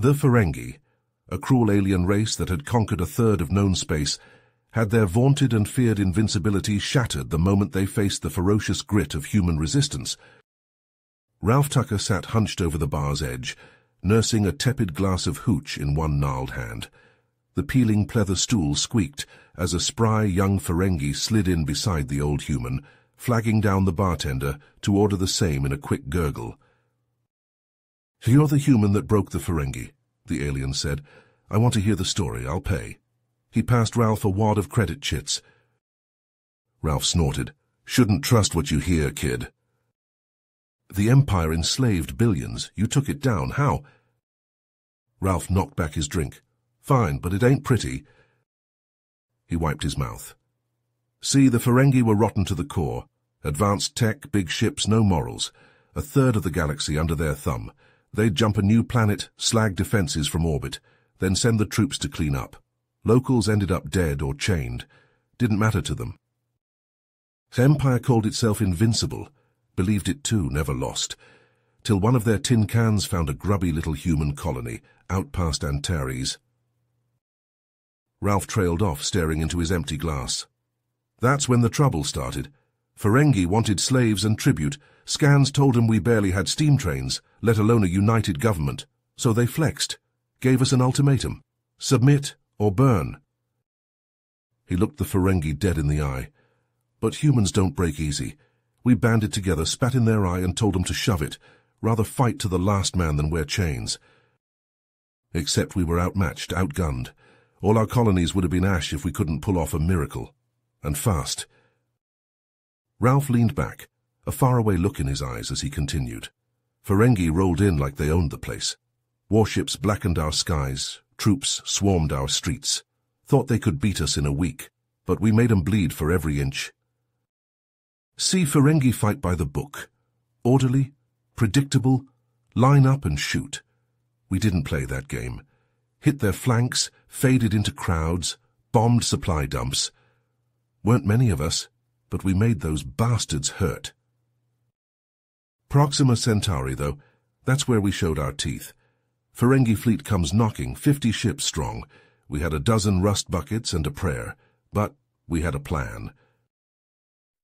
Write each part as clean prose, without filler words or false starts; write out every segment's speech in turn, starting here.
The Ferengi, a cruel alien race that had conquered a third of known space, had their vaunted and feared invincibility shattered the moment they faced the ferocious grit of human resistance. Ralph Tucker sat hunched over the bar's edge, nursing a tepid glass of hooch in one gnarled hand. The peeling pleather stool squeaked as a spry young Ferengi slid in beside the old human, flagging down the bartender to order the same in a quick gurgle. "You're the human that broke the Ferengi," the alien said. "I want to hear the story. I'll pay." He passed Ralph a wad of credit chits. Ralph snorted. "Shouldn't trust what you hear, kid." "The Empire enslaved billions. You took it down. How?" Ralph knocked back his drink. "Fine, but it ain't pretty." He wiped his mouth. "See, the Ferengi were rotten to the core. Advanced tech, big ships, no morals. A third of the galaxy under their thumb. They'd jump a new planet, slag defenses from orbit, then send the troops to clean up. Locals ended up dead or chained. Didn't matter to them. The Empire called itself Invincible. Believed it too, never lost. Till one of their tin cans found a grubby little human colony, out past Antares." Ralph trailed off, staring into his empty glass. "That's when the trouble started. Ferengi wanted slaves and tribute. Scans told them we barely had steam trains, let alone a united government. So they flexed. Gave us an ultimatum. Submit or burn." He looked the Ferengi dead in the eye. "But humans don't break easy. We banded together, spat in their eye and told them to shove it. Rather fight to the last man than wear chains. Except we were outmatched, outgunned. All our colonies would have been ash if we couldn't pull off a miracle. And fast." Ralph leaned back, a faraway look in his eyes as he continued. "Ferengi rolled in like they owned the place. Warships blackened our skies, troops swarmed our streets. Thought they could beat us in a week, but we made 'em bleed for every inch. See, Ferengi fight by the book. Orderly, predictable, line up and shoot. We didn't play that game. Hit their flanks, faded into crowds, bombed supply dumps. Weren't many of us, but we made those bastards hurt. Proxima Centauri, though, that's where we showed our teeth. Ferengi fleet comes knocking, 50 ships strong. We had a dozen rust buckets and a prayer, but we had a plan.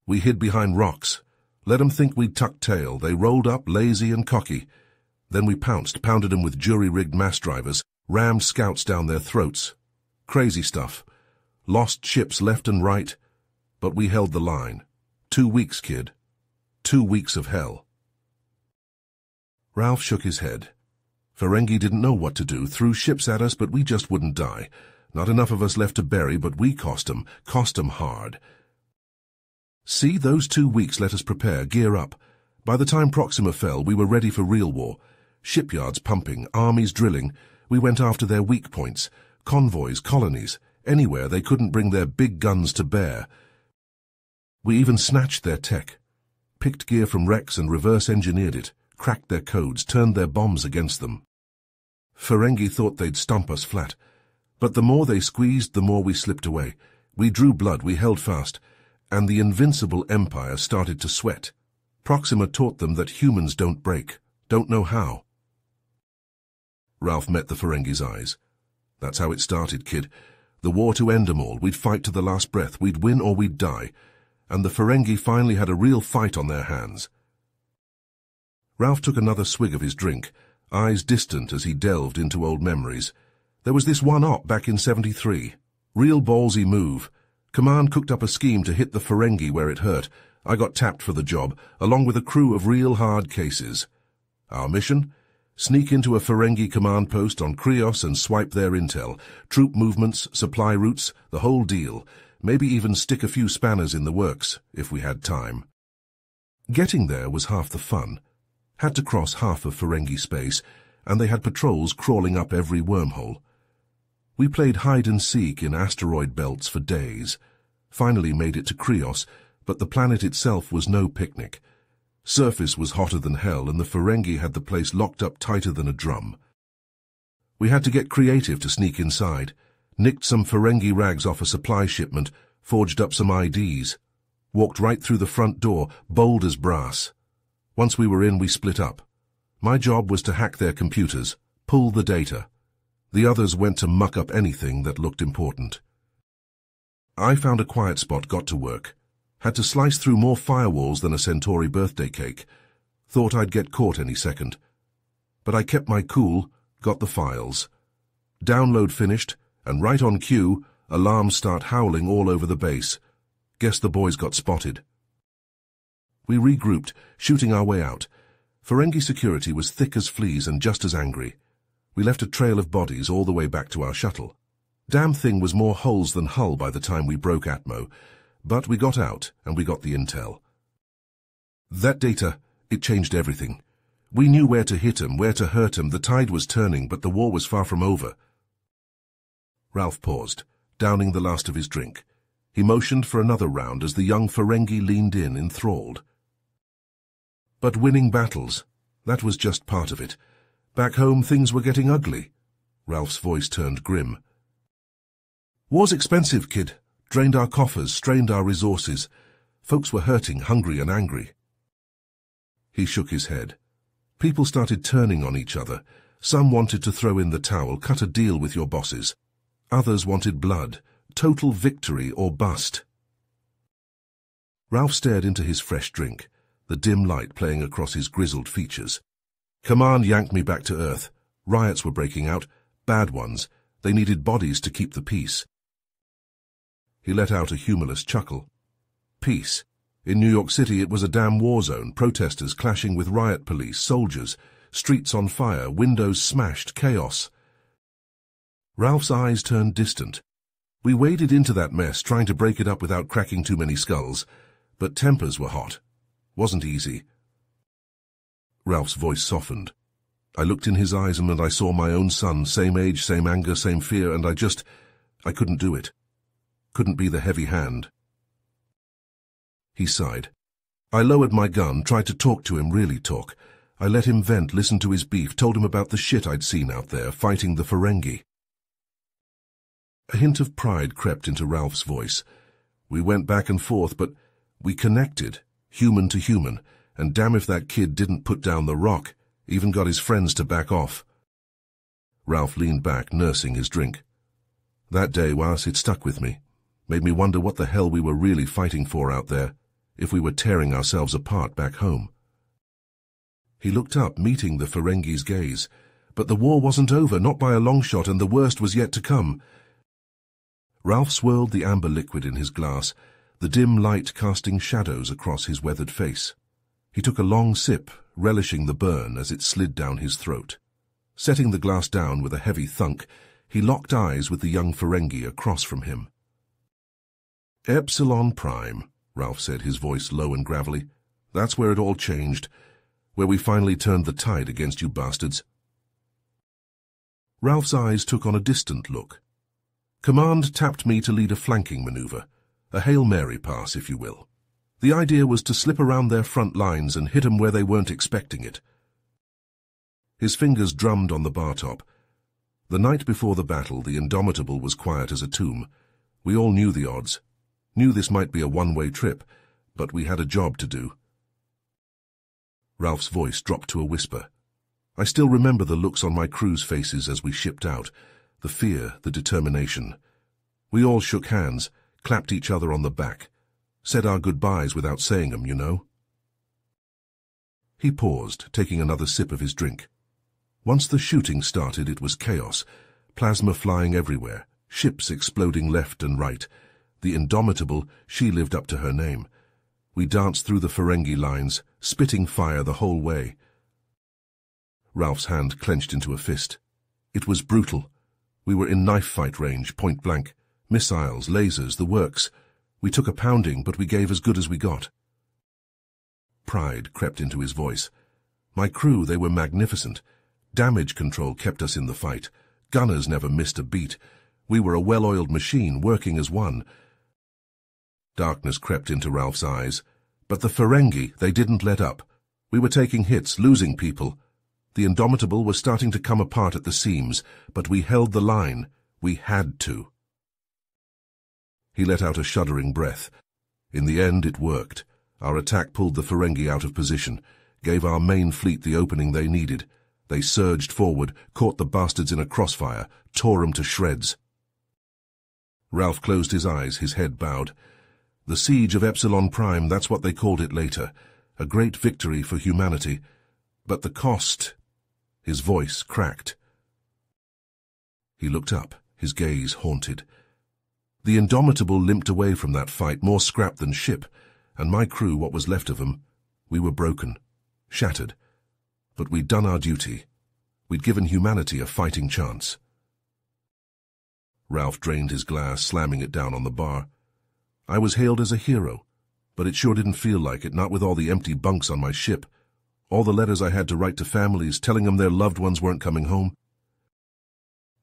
We hid behind rocks. Let 'em think we'd tucked tail. They rolled up, lazy and cocky. Then we pounced, pounded 'em with jury-rigged mass drivers, rammed scouts down their throats. Crazy stuff. Lost ships left and right, but we held the line. 2 weeks, kid. 2 weeks of hell." Ralph shook his head. Ferengi didn't know what to do, threw ships at us, but we just wouldn't die. Not enough of us left to bury, but we cost 'em hard. See, those 2 weeks let us prepare, gear up. By the time Proxima fell, we were ready for real war. Shipyards pumping, armies drilling. We went after their weak points, convoys, colonies, anywhere they couldn't bring their big guns to bear. We even snatched their tech, picked gear from wrecks and reverse-engineered it, cracked their codes, turned their bombs against them. Ferengi thought they'd stomp us flat, but the more they squeezed, the more we slipped away. We drew blood, we held fast, and the Invincible Empire started to sweat. Proxima taught them that humans don't break, don't know how. Ralph met the Ferengi's eyes. That's how it started, kid. The war to end 'em all. We'd fight to the last breath. We'd win or we'd die. And the Ferengi finally had a real fight on their hands. Ralph took another swig of his drink, eyes distant as he delved into old memories. There was this one op back in 73. Real ballsy move. Command cooked up a scheme to hit the Ferengi where it hurt. I got tapped for the job, along with a crew of real hard cases. Our mission? Sneak into a Ferengi command post on Krios and swipe their intel. Troop movements, supply routes, the whole deal. Maybe even stick a few spanners in the works, if we had time. Getting there was half the fun. Had to cross half of Ferengi space, and they had patrols crawling up every wormhole. We played hide-and-seek in asteroid belts for days. Finally made it to Krios, but the planet itself was no picnic. Surface was hotter than hell, and the Ferengi had the place locked up tighter than a drum. We had to get creative to sneak inside. Nicked some Ferengi rags off a supply shipment, forged up some IDs. Walked right through the front door, bold as brass. Once we were in, we split up. My job was to hack their computers, Pull the data. The others went to muck up anything that looked important. I found a quiet spot, got to work. Had to slice through more firewalls than a Centauri birthday cake. Thought I'd get caught any second. But I kept my cool, got the files. Download finished, and right on cue, alarms start howling all over the base. Guess the boys got spotted. We regrouped, shooting our way out. Ferengi security was thick as fleas and just as angry. We left a trail of bodies all the way back to our shuttle. Damn thing was more holes than hull by the time we broke Atmo, but we got out and we got the intel. That data, it changed everything. We knew where to hit 'em, where to hurt 'em. The tide was turning, but the war was far from over. Ralph paused, downing the last of his drink. He motioned for another round as the young Ferengi leaned in, enthralled. But winning battles, that was just part of it. Back home, things were getting ugly. Ralph's voice turned grim. War's expensive, kid. Drained our coffers, strained our resources. Folks were hurting, hungry and angry. He shook his head. People started turning on each other. Some wanted to throw in the towel, cut a deal with your bosses. Others wanted blood, total victory or bust. Ralph stared into his fresh drink, the dim light playing across his grizzled features. Command yanked me back to Earth. Riots were breaking out, bad ones. They needed bodies to keep the peace. He let out a humorless chuckle. Peace. In New York City it was a damn war zone, protesters clashing with riot police, soldiers, streets on fire, windows smashed, chaos. Ralph's eyes turned distant. We waded into that mess, trying to break it up without cracking too many skulls, but tempers were hot. Wasn't easy. Ralph's voice softened. I looked in his eyes and I saw my own son, same age, same anger, same fear, and I couldn't do it. Couldn't be the heavy hand. He sighed. I lowered my gun, tried to talk to him, really talk. I let him vent, listened to his beef, told him about the shit I'd seen out there, fighting the Ferengi. A hint of pride crept into Ralph's voice. We went back and forth, but we connected, human to human, and damn if that kid didn't put down the rock, even got his friends to back off. Ralph leaned back, nursing his drink. That day, Was, it stuck with me. Made me wonder what the hell we were really fighting for out there, if we were tearing ourselves apart back home. He looked up, meeting the Ferengi's gaze. But the war wasn't over, not by a long shot, and the worst was yet to come. Ralph swirled the amber liquid in his glass, the dim light casting shadows across his weathered face. He took a long sip, relishing the burn as it slid down his throat. Setting the glass down with a heavy thunk, he locked eyes with the young Ferengi across from him. Epsilon Prime, Ralph said, his voice low and gravelly. That's where it all changed, where we finally turned the tide against you bastards. Ralph's eyes took on a distant look. Command tapped me to lead a flanking maneuver, a Hail Mary pass, if you will. The idea was to slip around their front lines and hit 'em where they weren't expecting it. His fingers drummed on the bar top. The night before the battle, the Indomitable was quiet as a tomb. We all knew the odds. Knew this might be a one-way trip, but we had a job to do. Ralph's voice dropped to a whisper. I still remember the looks on my crew's faces as we shipped out, the fear, the determination. We all shook hands, clapped each other on the back, said our goodbyes without saying 'em, you know. He paused, taking another sip of his drink. Once the shooting started, it was chaos, plasma flying everywhere, ships exploding left and right. The Indomitable, she lived up to her name. We danced through the Ferengi lines, spitting fire the whole way. Ralph's hand clenched into a fist. It was brutal. We were in knife-fight range, point blank. Missiles, lasers, the works. We took a pounding, but we gave as good as we got. Pride crept into his voice. My crew, they were magnificent. Damage control kept us in the fight. Gunners never missed a beat. We were a well-oiled machine, working as one. Darkness crept into Ralph's eyes. But the Ferengi, they didn't let up. We were taking hits, losing people. The Indomitable was starting to come apart at the seams, but we held the line. We had to. He let out a shuddering breath. In the end, it worked. Our attack pulled the Ferengi out of position, gave our main fleet the opening they needed. They surged forward, caught the bastards in a crossfire, tore 'em to shreds. Ralph closed his eyes, his head bowed. The siege of Epsilon Prime, that's what they called it later. A great victory for humanity. But the cost... His voice cracked. He looked up, his gaze haunted. The Indomitable limped away from that fight, more scrap than ship, and my crew, what was left of them, we were broken, shattered. But we'd done our duty. We'd given humanity a fighting chance. Ralph drained his glass, slamming it down on the bar. I was hailed as a hero, but it sure didn't feel like it, not with all the empty bunks on my ship. All the letters I had to write to families, telling them their loved ones weren't coming home.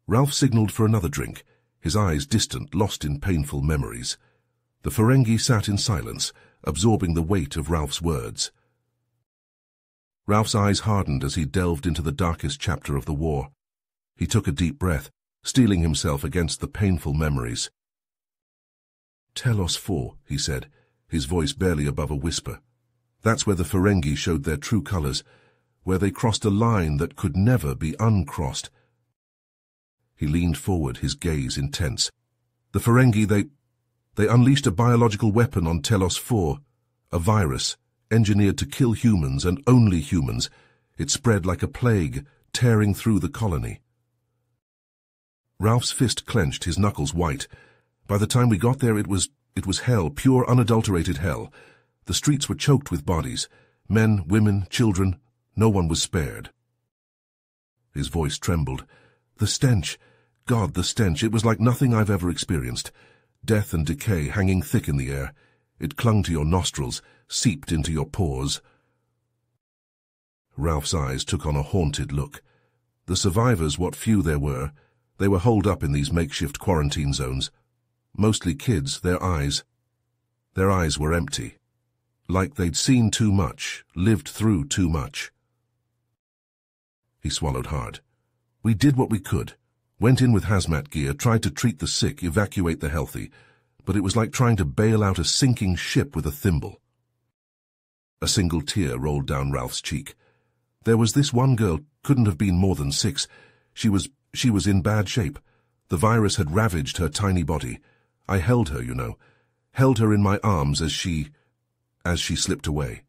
Ralph signaled for another drink, his eyes distant, lost in painful memories. The Ferengi sat in silence, absorbing the weight of Ralph's words. Ralph's eyes hardened as he delved into the darkest chapter of the war. He took a deep breath, steeling himself against the painful memories. "Telos 4, he said, his voice barely above a whisper. That's where the Ferengi showed their true colors, where they crossed a line that could never be uncrossed." He leaned forward, his gaze intense. "The Ferengi, they unleashed a biological weapon on Telos 4, a virus, engineered to kill humans and only humans. It spread like a plague, tearing through the colony." Ralph's fist clenched, his knuckles white. By the time we got there, it was hell, pure, unadulterated hell. The streets were choked with bodies. Men, women, children. No one was spared. His voice trembled. "The stench. God, the stench. It was like nothing I've ever experienced. Death and decay hanging thick in the air. It clung to your nostrils, seeped into your pores." Ralph's eyes took on a haunted look. The survivors, what few there were, they were holed up in these makeshift quarantine zones. Mostly kids, their eyes were empty. Like they'd seen too much, lived through too much. He swallowed hard. "We did what we could. Went in with hazmat gear, tried to treat the sick, evacuate the healthy, but it was like trying to bail out a sinking ship with a thimble." A single tear rolled down Ralph's cheek. "There was this one girl, couldn't have been more than 6. She was in bad shape. The virus had ravaged her tiny body. I held her, you know. Held her in my arms as she slipped away."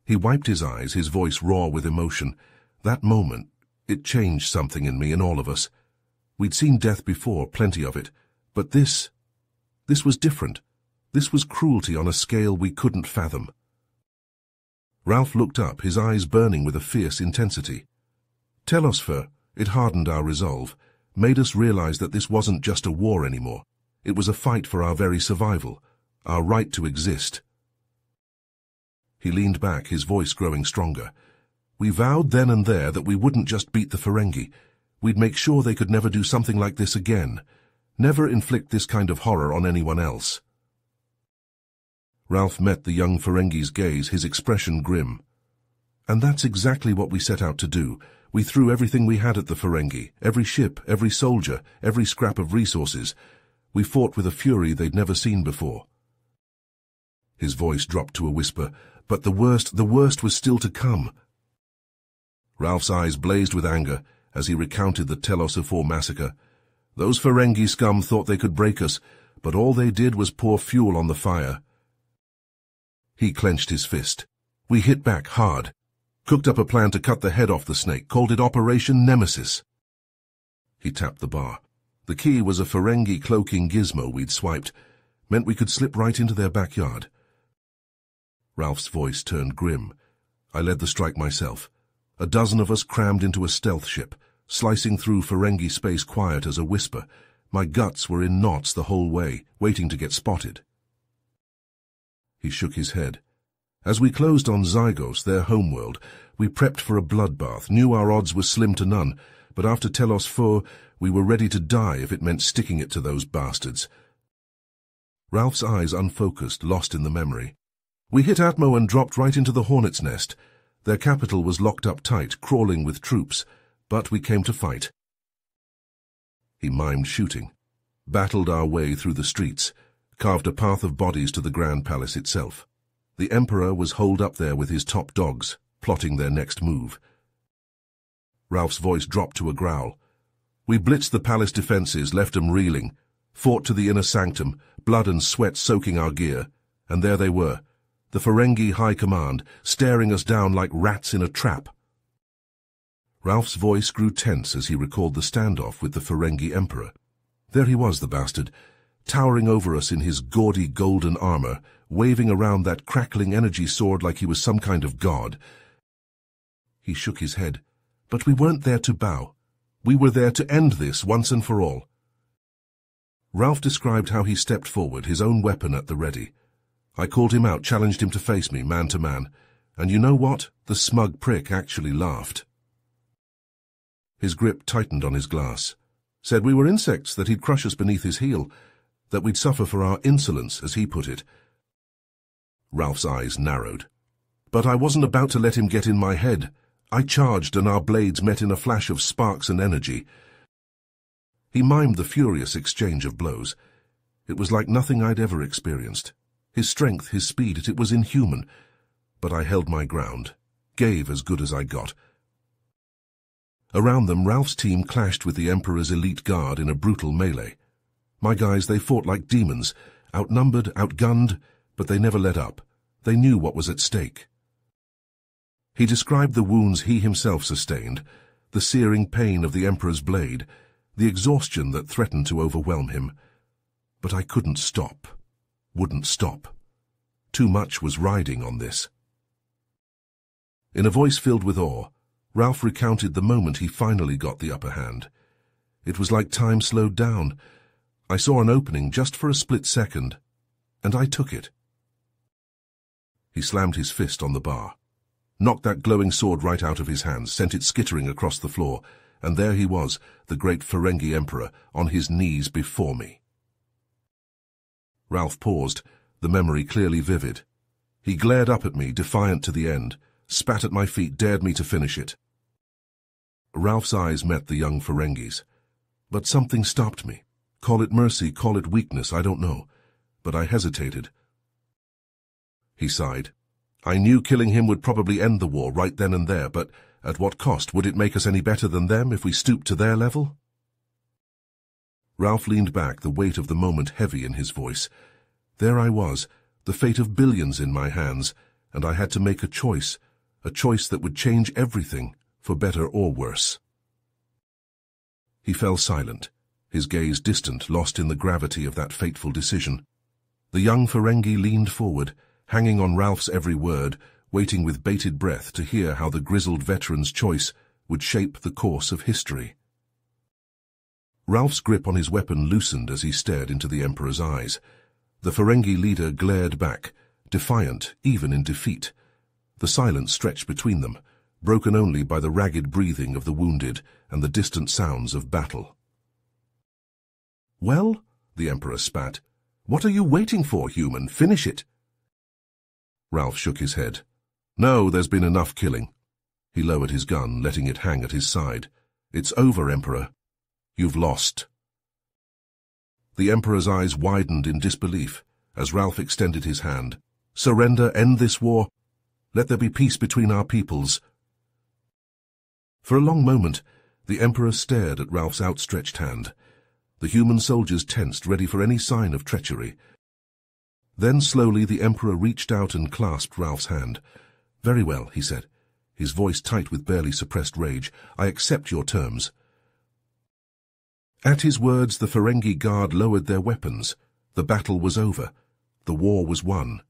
He wiped his eyes, his voice raw with emotion. That moment, it changed something in me and all of us. We'd seen death before, plenty of it, but this was different. This was cruelty on a scale we couldn't fathom. Ralph looked up, his eyes burning with a fierce intensity. "Telosfer, it hardened our resolve, made us realize that this wasn't just a war anymore. It was a fight for our very survival, our right to exist." He leaned back, his voice growing stronger. "We vowed then and there that we wouldn't just beat the Ferengi. We'd make sure they could never do something like this again. Never inflict this kind of horror on anyone else." Ralph met the young Ferengi's gaze, his expression grim. "And that's exactly what we set out to do. We threw everything we had at the Ferengi, every ship, every soldier, every scrap of resources. We fought with a fury they'd never seen before." His voice dropped to a whisper, "But the worst was still to come." Ralph's eyes blazed with anger as he recounted the Telos 4 massacre. "Those Ferengi scum thought they could break us, but all they did was pour fuel on the fire." He clenched his fist. "We hit back hard. Cooked up a plan to cut the head off the snake, called it Operation Nemesis." He tapped the bar. The key was a Ferengi cloaking gizmo we'd swiped. Meant we could slip right into their backyard. Ralph's voice turned grim. "I led the strike myself. A dozen of us crammed into a stealth ship, slicing through Ferengi space quiet as a whisper. My guts were in knots the whole way, waiting to get spotted." He shook his head. "As we closed on Zygos, their homeworld, we prepped for a bloodbath, knew our odds were slim to none, but after Telos 4, we were ready to die if it meant sticking it to those bastards." Ralph's eyes unfocused, lost in the memory. "We hit Atmo and dropped right into the Hornet's nest. Their capital was locked up tight, crawling with troops, but we came to fight." He mimed shooting. "Battled our way through the streets, carved a path of bodies to the Grand Palace itself. The Emperor was holed up there with his top dogs, plotting their next move. Ralph's voice dropped to a growl. We blitzed the palace defenses, left 'em reeling, fought to the inner sanctum, blood and sweat soaking our gear, and there they were, the Ferengi High Command, staring us down like rats in a trap. Ralph's voice grew tense as he recalled the standoff with the Ferengi Emperor. There he was, the bastard, towering over us in his gaudy golden armor, waving around that crackling energy sword like he was some kind of god. He shook his head. But we weren't there to bow. We were there to end this once and for all. Ralph described how he stepped forward, his own weapon at the ready. I called him out, challenged him to face me, man to man. And you know what? The smug prick actually laughed. His grip tightened on his glass. Said we were insects, that he'd crush us beneath his heel, that we'd suffer for our insolence, as he put it. Ralph's eyes narrowed. But I wasn't about to let him get in my head. I charged, and our blades met in a flash of sparks and energy. He mimed the furious exchange of blows. It was like nothing I'd ever experienced. His strength, his speed, it was inhuman. But I held my ground, gave as good as I got. Around them, Ralph's team clashed with the Emperor's elite guard in a brutal melee. My guys, they fought like demons, outnumbered, outgunned, but they never let up. They knew what was at stake. He described the wounds he himself sustained, the searing pain of the Emperor's blade, the exhaustion that threatened to overwhelm him. But I couldn't stop, wouldn't stop. Too much was riding on this. In a voice filled with awe, Ralph recounted the moment he finally got the upper hand. It was like time slowed down. I saw an opening just for a split second, and I took it. He slammed his fist on the bar, knocked that glowing sword right out of his hands, sent it skittering across the floor, and there he was, the great Ferengi Emperor, on his knees before me. Ralph paused, the memory clearly vivid. He glared up at me, defiant to the end, spat at my feet, dared me to finish it. Ralph's eyes met the young Ferengi's. But something stopped me. Call it mercy, call it weakness, I don't know. But I hesitated. He sighed. I knew killing him would probably end the war right then and there, but at what cost? Would it make us any better than them if we stooped to their level? Ralph leaned back, the weight of the moment heavy in his voice. There I was, the fate of billions in my hands, and I had to make a choice that would change everything, for better or worse. He fell silent, his gaze distant, lost in the gravity of that fateful decision. The young Ferengi leaned forward, hanging on Ralph's every word, waiting with bated breath to hear how the grizzled veteran's choice would shape the course of history. Ralph's grip on his weapon loosened as he stared into the Emperor's eyes. The Ferengi leader glared back, defiant even in defeat. The silence stretched between them, broken only by the ragged breathing of the wounded and the distant sounds of battle. "Well," the Emperor spat, "what are you waiting for, human? Finish it." Ralph shook his head. "No, there's been enough killing." He lowered his gun, letting it hang at his side. "It's over, Emperor. You've lost." The Emperor's eyes widened in disbelief as Ralph extended his hand. "Surrender, end this war. Let there be peace between our peoples." For a long moment, the Emperor stared at Ralph's outstretched hand. The human soldiers tensed, ready for any sign of treachery. Then slowly the Emperor reached out and clasped Ralph's hand. "Very well," he said, his voice tight with barely suppressed rage. "I accept your terms." At his words, the Ferengi Guard lowered their weapons. The battle was over. The war was won.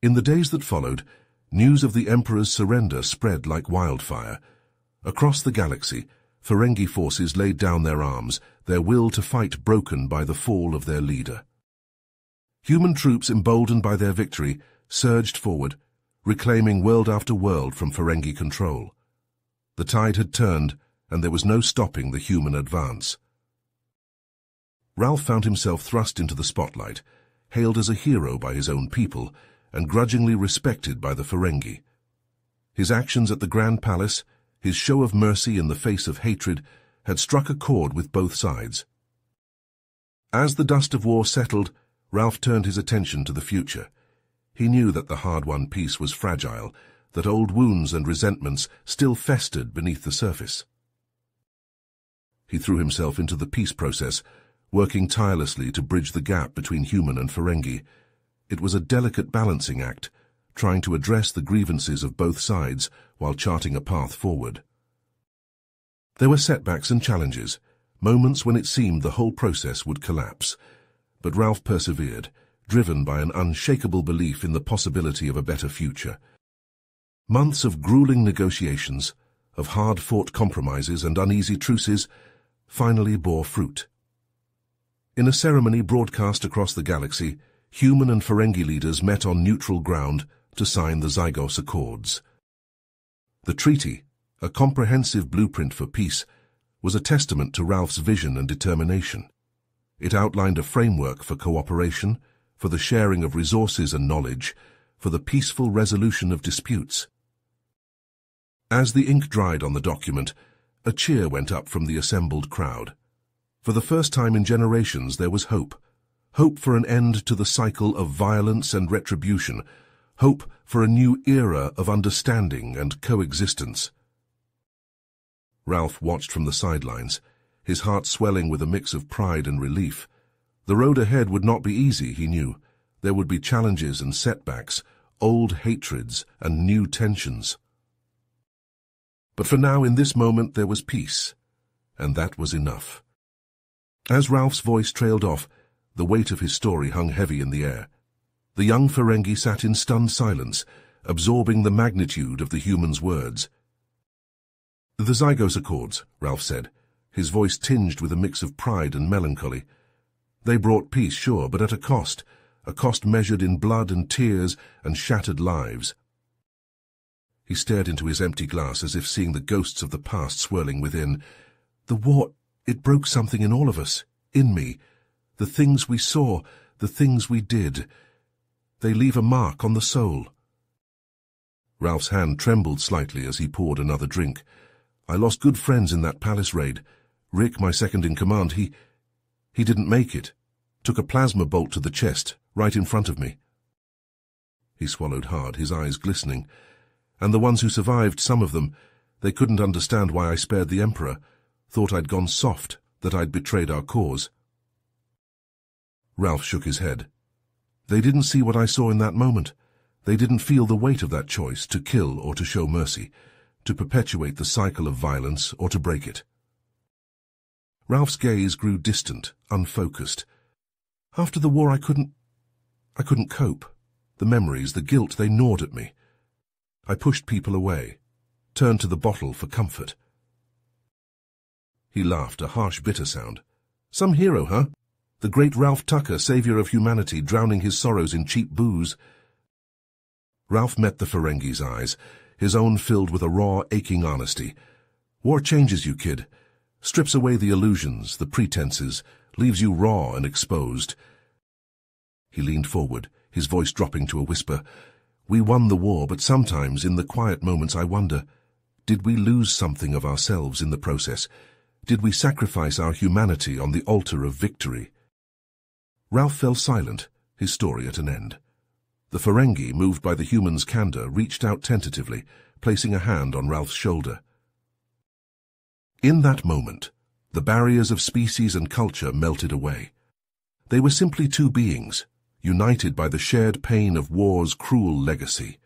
In the days that followed, news of the Emperor's surrender spread like wildfire. Across the galaxy, Ferengi forces laid down their arms, their will to fight broken by the fall of their leader. Human troops, emboldened by their victory, surged forward, reclaiming world after world from Ferengi control. The tide had turned, and there was no stopping the human advance. Ralph found himself thrust into the spotlight, hailed as a hero by his own people, and grudgingly respected by the Ferengi. His actions at the Grand Palace, his show of mercy in the face of hatred, had struck a chord with both sides. As the dust of war settled, Ralph turned his attention to the future. He knew that the hard-won peace was fragile, that old wounds and resentments still festered beneath the surface. He threw himself into the peace process, working tirelessly to bridge the gap between human and Ferengi. It was a delicate balancing act, trying to address the grievances of both sides while charting a path forward. There were setbacks and challenges, moments when it seemed the whole process would collapse. But Ralph persevered, driven by an unshakable belief in the possibility of a better future. Months of grueling negotiations, of hard-fought compromises and uneasy truces, finally bore fruit. In a ceremony broadcast across the galaxy, human and Ferengi leaders met on neutral ground to sign the Zygos Accords. The treaty, a comprehensive blueprint for peace, was a testament to Ralph's vision and determination. It outlined a framework for cooperation, for the sharing of resources and knowledge, for the peaceful resolution of disputes. As the ink dried on the document, a cheer went up from the assembled crowd. For the first time in generations there was hope. Hope for an end to the cycle of violence and retribution. Hope for a new era of understanding and coexistence. Ralph watched from the sidelines, his heart swelling with a mix of pride and relief. The road ahead would not be easy, he knew. There would be challenges and setbacks, old hatreds and new tensions. But for now, in this moment, there was peace, and that was enough. As Ralph's voice trailed off, the weight of his story hung heavy in the air. The young Ferengi sat in stunned silence, absorbing the magnitude of the human's words. "The Zygos Accords," Ralph said, his voice tinged with a mix of pride and melancholy. "They brought peace, sure, but at a cost measured in blood and tears and shattered lives." He stared into his empty glass as if seeing the ghosts of the past swirling within. "The war, it broke something in all of us, in me. The things we saw, the things we did. They leave a mark on the soul." Ralph's hand trembled slightly as he poured another drink. "I lost good friends in that palace raid. Rick, my second-in-command, he didn't make it. Took a plasma bolt to the chest, right in front of me." He swallowed hard, his eyes glistening. "And the ones who survived, some of them, they couldn't understand why I spared the Emperor, thought I'd gone soft, that I'd betrayed our cause." Ralph shook his head. "They didn't see what I saw in that moment. They didn't feel the weight of that choice, to kill or to show mercy, to perpetuate the cycle of violence or to break it." Ralph's gaze grew distant, unfocused. "After the war I couldn't cope. The memories, the guilt, they gnawed at me. I pushed people away, turned to the bottle for comfort." He laughed, a harsh, bitter sound. "Some hero, huh? The great Ralph Tucker, savior of humanity, drowning his sorrows in cheap booze." Ralph met the Ferengi's eyes, his own filled with a raw, aching honesty. "War changes you, kid. Strips away the illusions, the pretenses, leaves you raw and exposed." He leaned forward, his voice dropping to a whisper. "We won the war, but sometimes, in the quiet moments, I wonder, did we lose something of ourselves in the process? Did we sacrifice our humanity on the altar of victory?" Ralph fell silent, his story at an end. The Ferengi, moved by the human's candor, reached out tentatively, placing a hand on Ralph's shoulder. In that moment, the barriers of species and culture melted away. They were simply two beings, united by the shared pain of war's cruel legacy.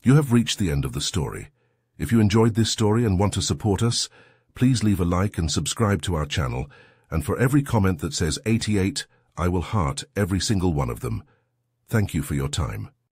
You have reached the end of the story. If you enjoyed this story and want to support us, please leave a like and subscribe to our channel, and for every comment that says 88, I will heart every single one of them. Thank you for your time.